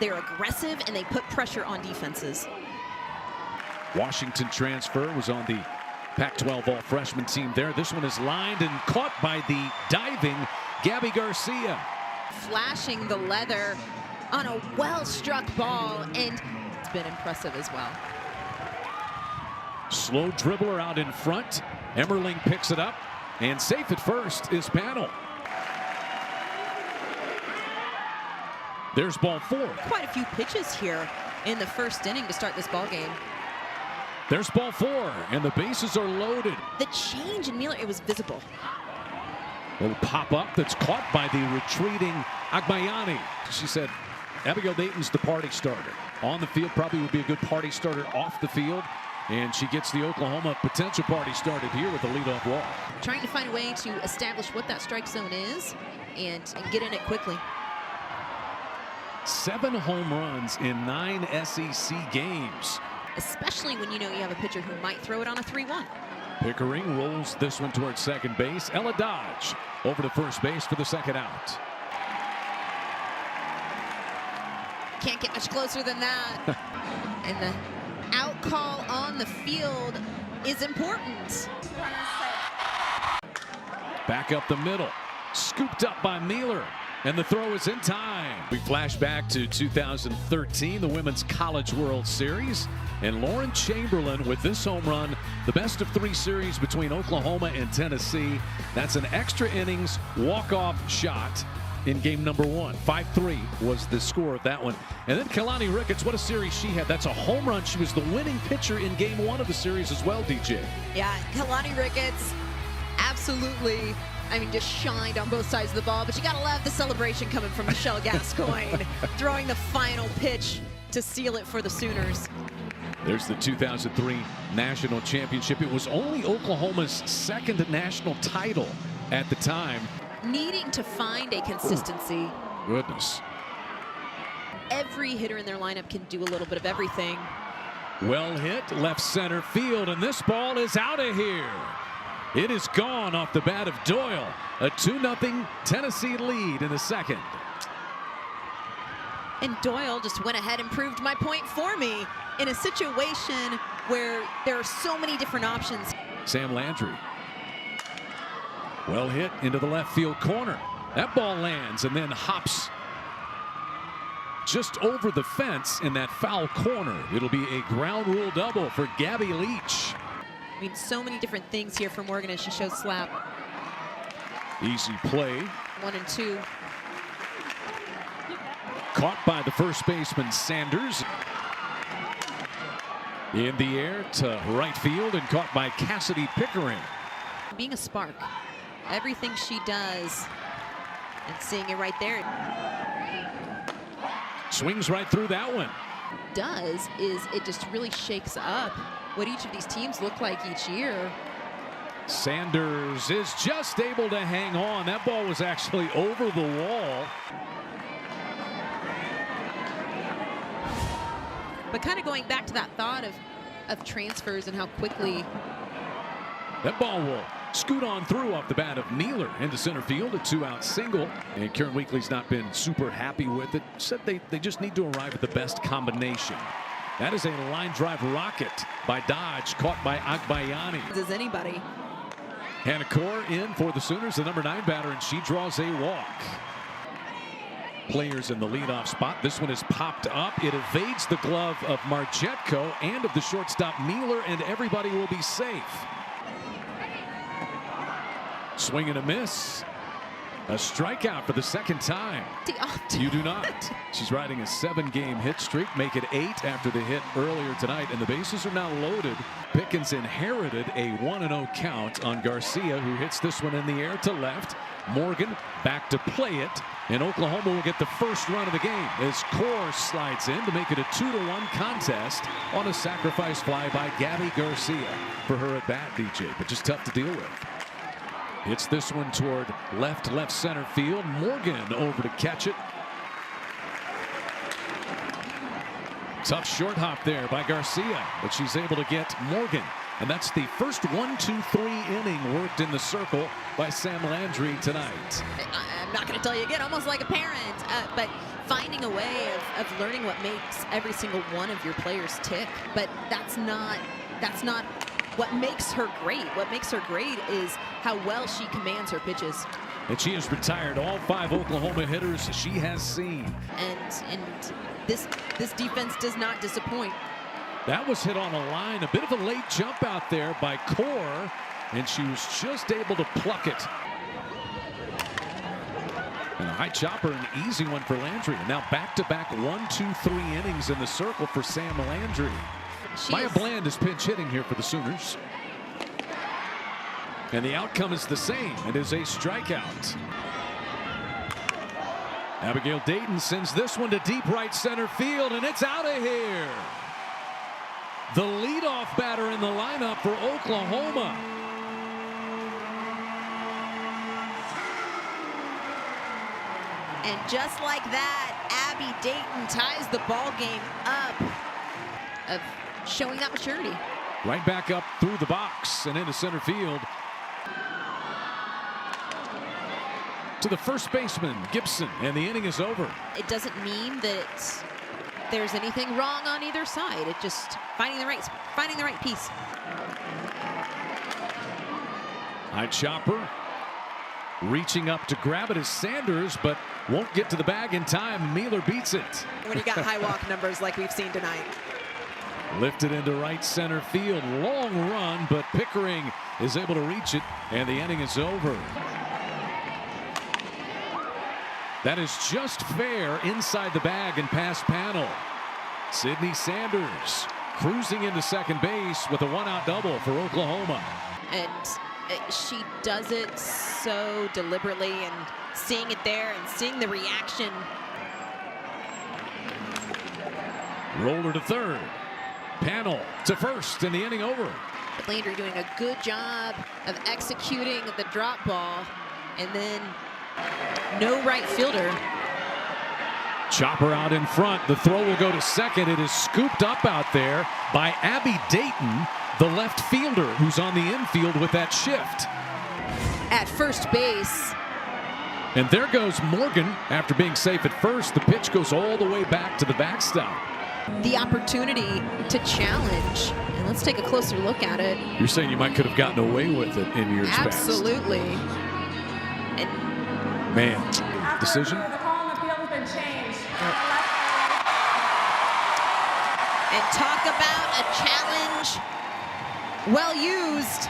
They're aggressive and they put pressure on defenses. Washington transfer was on the Pac-12 all-freshman team there. This one is lined and caught by the diving Gabby Garcia. Flashing the leather on a well-struck ball, and it's been impressive as well. Slow dribbler out in front. Emmerling picks it up, and safe at first is Panel. There's ball 4. Quite a few pitches here in the first inning to start this ball game. There's ball 4, and the bases are loaded. The change in Mueller, it was visible. Little pop-up that's caught by the retreating Agbayani. She said Abigail Dayton's the party starter. On the field, probably would be a good party starter off the field. And she gets the Oklahoma potential party started here with the leadoff walk. Trying to find a way to establish what that strike zone is and get in it quickly. 7 home runs in 9 SEC games. Especially when you know you have a pitcher who might throw it on a 3-1. Pickering rolls this one towards second base. Ella Dodge over to first base for the second out. Can't get much closer than that. And the out call on the field is important. Back up the middle. Scooped up by Mueller. And the throw is in time. We flash back to 2013, the Women's College World Series. And Lauren Chamberlain with this home run, the best of 3 series between Oklahoma and Tennessee. That's an extra innings walk-off shot in game number 1. 5-3 was the score of that one. And then Kalani Ricketts, what a series she had. That's a home run. She was the winning pitcher in game 1 of the series as well, DJ. Yeah, Kalani Ricketts, absolutely. I mean, just shined on both sides of the ball, but you gotta love the celebration coming from Michelle Gascoigne, throwing the final pitch to seal it for the Sooners. There's the 2003 national championship. It was only Oklahoma's 2nd national title at the time. Needing to find a consistency. Goodness. Every hitter in their lineup can do a little bit of everything. Well hit, left center field, and this ball is out of here. It is gone off the bat of Doyle. A 2-0 Tennessee lead in the second. And Doyle just went ahead and proved my point for me in a situation where there are so many different options. Sam Landry. Well hit into the left field corner. That ball lands and then hops just over the fence in that foul corner. It'll be a ground rule double for Gabby Leach. I mean, so many different things here for Morgan as she shows slap. Easy play. 1 and 2. Caught by the first baseman Sanders. In the air to right field and caught by Cassidy Pickering. Being a spark. Everything she does. And seeing it right there. Swings right through that one. Does is it just really shakes up what each of these teams look like each year. Sanders is just able to hang on. That ball was actually over the wall. But kind of going back to that thought of transfers and how quickly. That ball will scoot on through off the bat of Mueller into center field, a 2-out single. And Karen Weekly's not been super happy with it. Said they just need to arrive at the best combination. That is a line drive rocket by Dodge, caught by Agbayani. As anybody. Hannah Kaur in for the Sooners, the number 9 batter, and she draws a walk. Players in the leadoff spot. This one is popped up. It evades the glove of Marchetko and of the shortstop Mueller, and everybody will be safe. Swing and a miss. A strikeout for the second time. You do not. She's riding a 7-game hit streak, make it 8 after the hit earlier tonight, and the bases are now loaded. Pickens inherited a 1-0 count on Garcia, who hits this one in the air to left. Morgan back to play it, and Oklahoma will get the first run of the game as Kaur slides in to make it a 2-1 contest on a sacrifice fly by Gabby Garcia for her at bat, DJ, but just tough to deal with. Hits this one toward left center field. Morgan over to catch it. Tough short hop there by Garcia, but she's able to get Morgan. And that's the first 1-2-3 inning worked in the circle by Sam Landry tonight. I'm not going to tell you again, almost like a parent, but finding a way of learning what makes every single one of your players tick. But that's not what makes her great. What makes her great is how well she commands her pitches. And she has retired all 5 Oklahoma hitters she has seen. And this defense does not disappoint. That was hit on a line, a bit of a late jump out there by Core, and she was just able to pluck it. And a high chopper, an easy one for Landry. And now back-to-back 1, 2, 3 innings in the circle for Sam Landry. Maya Bland is pinch hitting here for the Sooners. And the outcome is the same. It is a strikeout. Abigail Dayton sends this one to deep right center field, and it's out of here. The leadoff batter in the lineup for Oklahoma. And just like that, Abby Dayton ties the ball game up, of showing that maturity. Right back up through the box and into center field. To the first baseman, Gibson, and the inning is over. It doesn't mean that there's anything wrong on either side. It just finding the right piece. High chopper, reaching up to grab it is Sanders, but won't get to the bag in time. Mealer beats it. When you got high walk numbers like we've seen tonight. Lifted into right center field. Long run, but Pickering is able to reach it, and the inning is over. That is just fair inside the bag and past panel. Sydney Sanders cruising into second base with a 1-out double for Oklahoma. And she does it so deliberately, and seeing it there and seeing the reaction. Roller to third. Panel to first, and the inning over. Landry doing a good job of executing the drop ball, and then no right fielder. Chopper out in front. The throw will go to second. It is scooped up out there by Abby Dayton, the left fielder, who's on the infield with that shift. At first base. And there goes Morgan. After being safe at first, the pitch goes all the way back to the backstop. The opportunity to challenge. And let's take a closer look at it. You're saying you might could have gotten away with it in years past. Absolutely. And man, decision. The call on the field has been changed. And talk about a challenge well used.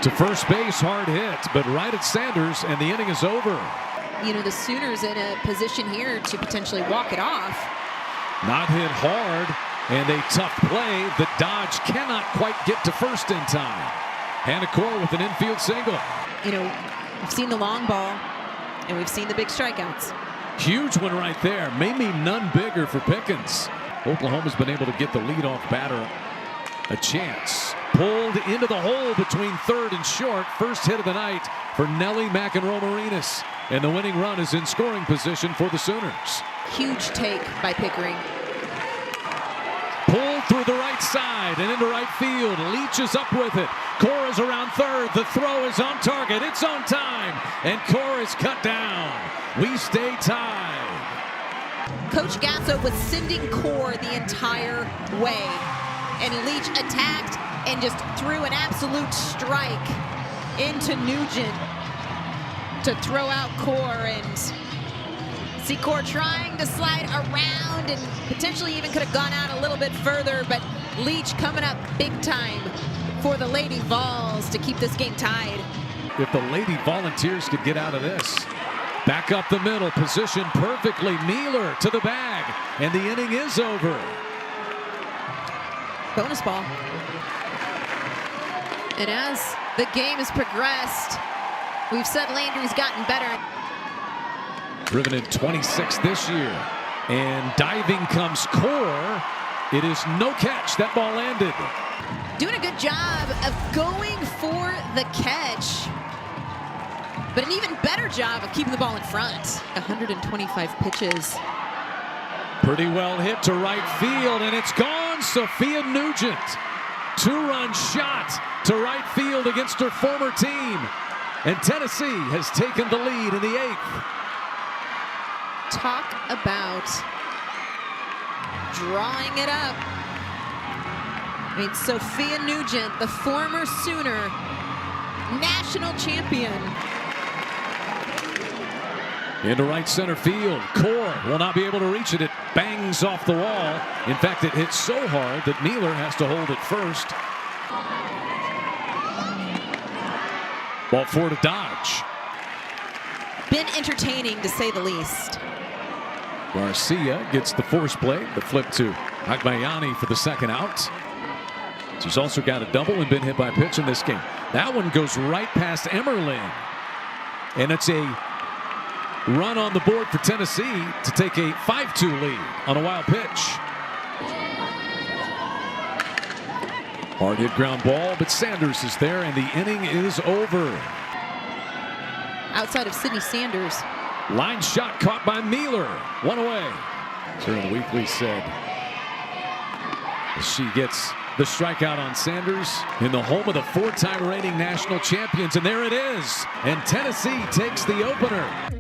To first base, hard hit, but right at Sanders, and the inning is over. You know, the Sooners in a position here to potentially walk it off. Not hit hard, and a tough play. The Dodge cannot quite get to first in time. Hannah Core with an infield single. You know, we've seen the long ball, and we've seen the big strikeouts. Huge one right there. Maybe none bigger for Pickens. Oklahoma's been able to get the leadoff batter a chance. Pulled into the hole between third and short. First hit of the night for Nellie McEnroe-Marinas. And the winning run is in scoring position for the Sooners. Huge take by Pickering. Pulled through the right side and into right field. Leach is up with it. Core is around third. The throw is on target. It's on time. And Core is cut down. We stay tied. Coach Gasso was sending Core the entire way. And Leach attacked and just threw an absolute strike into Nugent to throw out Core, and see Core trying to slide around and potentially even could have gone out a little bit further, but Leach coming up big time for the Lady Vols to keep this game tied. If the Lady Volunteers could get out of this. Back up the middle, positioned perfectly. Mealer to the bag, and the inning is over. Bonus ball. And as the game has progressed, we've said Landry's gotten better. Driven in 26 this year. And diving comes Core. It is no catch. That ball landed. Doing a good job of going for the catch, but an even better job of keeping the ball in front. 125 pitches. Pretty well hit to right field, and it's gone. Sophia Nugent. 2-run shot to right field against her former team. And Tennessee has taken the lead in the 8th. Talk about drawing it up. I mean, Sophia Nugent, the former Sooner national champion. Into right center field. Core will not be able to reach it. It bangs off the wall. In fact, it hits so hard that Nealer has to hold it first. Ball 4 to Dodge. Been entertaining, to say the least. Garcia gets the force play. The flip to Agbayani for the second out. She's also got a double and been hit by a pitch in this game. That one goes right past Emmerling. And it's a run on the board for Tennessee to take a 5-2 lead on a wild pitch. Hard hit ground ball, but Sanders is there and the inning is over. Outside of Sydney Sanders. Line shot caught by Nealer. One away. Sharon Weekly said she gets the strikeout on Sanders in the home of the 4-time reigning national champions. And there it is. And Tennessee takes the opener.